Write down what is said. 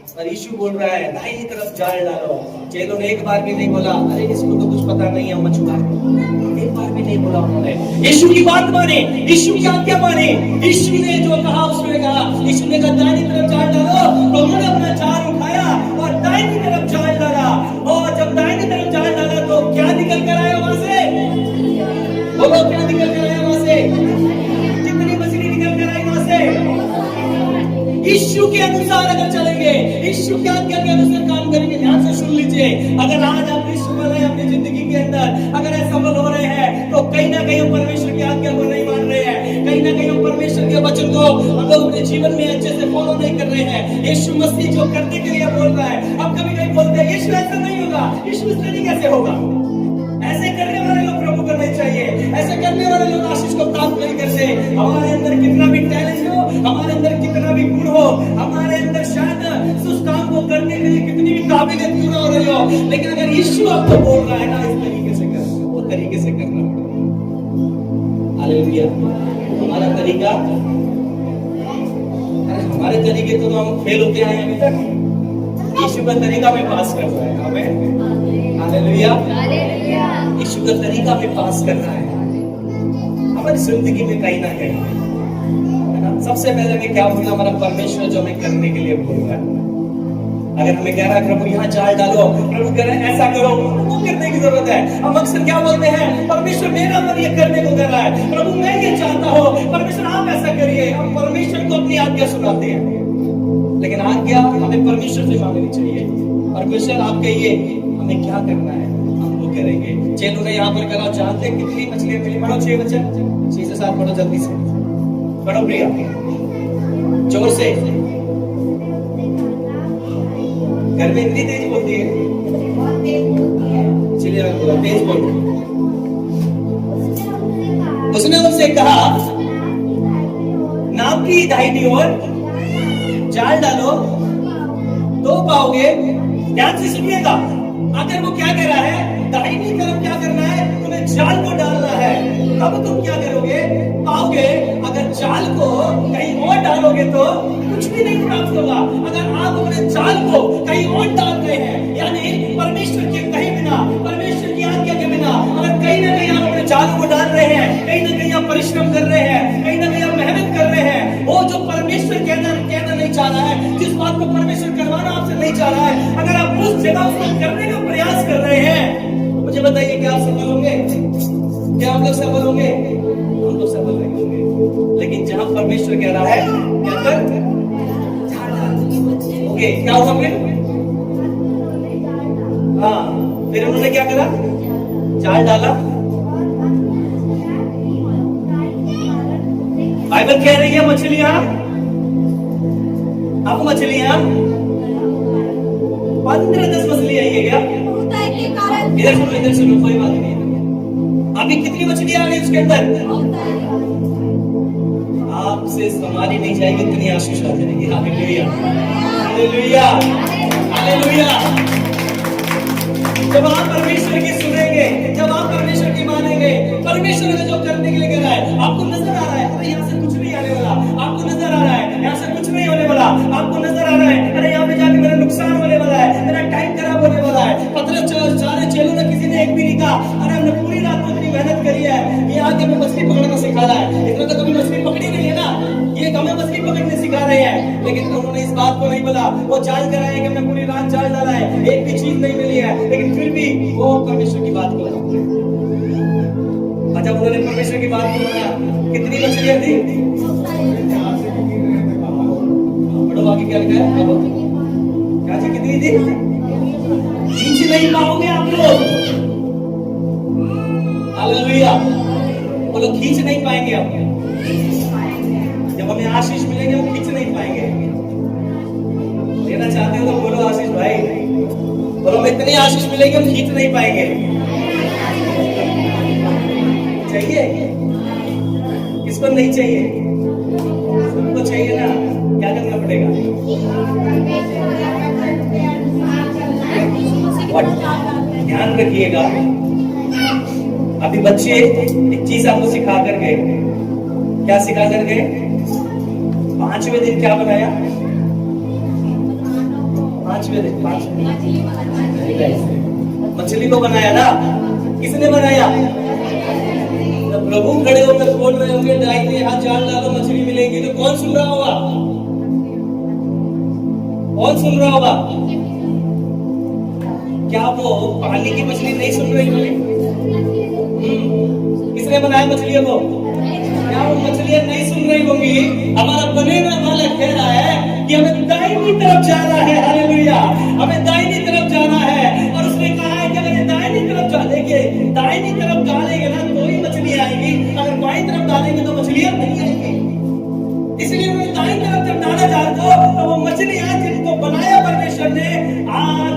और यीशु बोल रहा है दाहिनी तरफ जाल डालो। चेलों ने एक बार भी नहीं बोला अरे इसको तो कुछ पता नहीं है मछुआ, एक बार भी नहीं बोला उन्होंने। यीशु की बात माने, यीशु की आज्ञा माने। यीशु ने जो कहा उसने कहा। यीशु ने कहा दाहिनी तरफ जाल डालो, तो उन्होंने अपना जाल उठाया और दाहिनी तरफ जाल डाला। और जब दाहिनी तरफ जाल डाला तो क्या निकल कर आया वहां से? बोलो क्या निकल कर आया वहां से? कितनी मछली निकल कर आई वहां से? यीशु के अनुसार अगर चलेंगे, यीशु के आज्ञा के अनुसार काम करेंगे। ध्यान से सुन लीजिए, अगर आज आप यीशु बन रहे हैं अपनी जिंदगी के अंदर, अगर ऐसा सफल हो रहे हैं तो कहीं ना कहीं हम परमेश्वर की आज्ञा को नहीं मान रहे हैं, कहीं ना कहीं हम परमेश्वर के वचन को हम लोग अपने जीवन में अच्छे से फॉलो नहीं कर रहे हैं। यीशु मसीह जो करने के लिए बोल रहा है, अब कभी नहीं बोलते यीशु ऐसा नहीं होगा, यीशु इस तरह कैसे होगा। ऐसे करने वाले लोग प्रभु को नहीं चाहिए, ऐसे करने वाले लोग आशीष को प्राप्त नहीं करते। हमारे अंदर कितना भी टैलेंट हो, हमारे अंदर कितना भी गुण हो, हमारे अंदर शायद उस काम को करने के लिए कितनी भी काबिलियत क्यों ना हो रही हो, लेकिन अगर यीशु आपको बोल रहा है ना इस तरीके से करना, वो तरीके से करना पड़ेगा। हालेलुया। हमारा तरीका, हमारे तरीके तो हम फेल होते आए अभी तक, यीशु का तरीका में पास कर रहा है हमें। हालेलुया। यीशु का तरीका में पास करना है हमारी जिंदगी में कहीं ना कहीं, है ना। सबसे पहले हमें क्या बोलना, हमारा परमेश्वर जो हमें करने के लिए बोल रहा है। अगर हमें कह रहा है प्रभु यहाँ जाल डालो, प्रभु कह रहे हैं ऐसा करो, वो करने की जरूरत है। हम अक्सर क्या बोलते हैं, परमेश्वर मेरा मन ये करने को कर रहा है, प्रभु मैं ये चाहता हूँ, परमेश्वर आप ऐसा करिए। हम परमेश्वर को अपनी आज्ञा सुनाते हैं, लेकिन आज्ञा हमें परमेश्वर से मांगनी चाहिए। परमेश्वर आप कहिए हमें क्या करना है, हम वो करेंगे। चेलों ने यहाँ पर करा, जानते कितनी मछलियां मिली? पढ़ो 6 बच्चे, 6 से 7 पढ़ो जल्दी से, पढ़ो प्रिया जोर से। घर में इतनी तेज बोलती है, चलिए तेज बोलो। उसने उनसे कहा नाव की दाहिनी ओर जाल डालो तो पाओगे। ध्यान से सुनिएगा, अगर वो क्या कह रहा है, दाहिनी तरफ क्या करना है, तुम्हें जाल को डालना है, तब तुम क्या करोगे, पाओगे। अगर जाल को कहीं और डालोगे तो कुछ भी नहीं प्राप्त होगा। अगर आप अपने जाल को कहीं और डाल रहे हैं, यानी परमेश्वर के कहीं बिना, परमेश्वर की आज्ञा के बिना, अगर कहीं ना कहीं आप अपने जाल को डाल रहे हैं, कहीं ना कहीं आप परिश्रम कर रहे हैं, कहीं ना कहीं आप मेहनत कर रहे हैं, वो जो परमेश्वर कहना नहीं चाह रहा है, जिस बात को परमेश्वर करवाना आपसे नहीं चाह रहा है, अगर आप उस जगह उसको करने का प्रयास कर रहे हैं, मुझे बताइए क्या आप सफल होंगे? क्या आप लोग सफल होंगे? हम लोग सफल नहीं होंगे। लेकिन जहां परमेश्वर कह रहा है क्या कर, ओके, क्या होगा फिर? हाँ, फिर उन्होंने क्या करा, जाल डाला। बाइबल कह रही है मछलियां, अब मछलियां 15-10 मछलियां आई है क्या? इधर सुनो कोई बात नहीं। अभी कितनी मछलियां आ गई उसके अंदर? आपसे संभाली नहीं जाएगी, इतनी आशीष आ जाएगी। Hallelujah, hallelujah, hallelujah. जब आप परमेश्वर की सुनेंगे, जब आप परमेश्वर की मानेंगे, परमेश्वर ने जो करने के लिए कह रहा है, आपको नजर आ रहा है अरे यहाँ से कुछ नहीं आने वाला, आपको नजर आ रहा है यहाँ से कुछ नहीं होने वाला, आपको नजर आ रहा है अरे यहाँ पे जाके मेरा नुकसान होने वाला है, मेरा टाइम खराब होने वाला है। पतरस सारे चेलों ने किसी ने एक भी नहीं कहा अरे हमने पूरी रात को इतनी मेहनत करी है, ये आके हमें मछली पकड़ना सिखा रहा है, इतना तो कभी मछली पकड़ी नहीं है ना, ये हमें मछली पकड़ने सिखा रहे हैं। लेकिन उन्होंने इस बात को नहीं बोला, वो जाल कराया कि हमने पूरी रात जाल डाला है, एक भी चीज नहीं मिली है, लेकिन फिर भी वो परमेश्वर की बात को जब उन्होंने परमेश्वर की बात को माना, कितनी मछलियां थी? बड़ो आगे क्या लिखा है? क्या चीज कितनी थी? खींच नहीं पाओगे आप लोग। हालेलुया। वो लोग खींच नहीं पाएंगे आप। जब हमें आशीष मिलेंगे वो खींच नहीं पाएंगे। लेना चाहते हो तो बोलो आशीष भाई, बोलो हमें इतनी आशीष मिलेगी हम खींच नहीं पाएंगे। चाहिए? किसको नहीं चाहिए? सबको चाहिए ना। क्या करना पड़ेगा? ध्यान रखिएगा, अभी बच्चे एक चीज आपको सिखा कर गए। क्या सिखा कर गए? 5वें दिन क्या बनाया? मछली को बनाया ना, किसने बनाया? जब प्रभु खड़े होकर बोल रहे होंगे दाहिने हाथ जाल डालो मछली मिलेगी, तो कौन सुन रहा होगा? कौन सुन रहा होगा? क्या वो पानी की मछली नहीं सुन रही होगी? किसने बनाया मछलियों को? क्या वो मछलियां नहीं सुन रही होंगी? हमारा बनेगा मालिक कह रहा है कि हमें दाहिनी तरफ जाना है, हालेलुया, हमें दाहिनी तरफ जाना है। और उसने कहा है कि अगर दाहिनी तरफ डालेंगे, दाहिनी तरफ डालेंगे ना तो ही मछली आएगी, अगर बाईं तरफ डालेंगे तो मछलियां नहीं आएंगी। इसलिए हमें दाहिनी तरफ जब डाला जाए तो वो मछलियां जिनको बनाया परमेश्वर ने, आज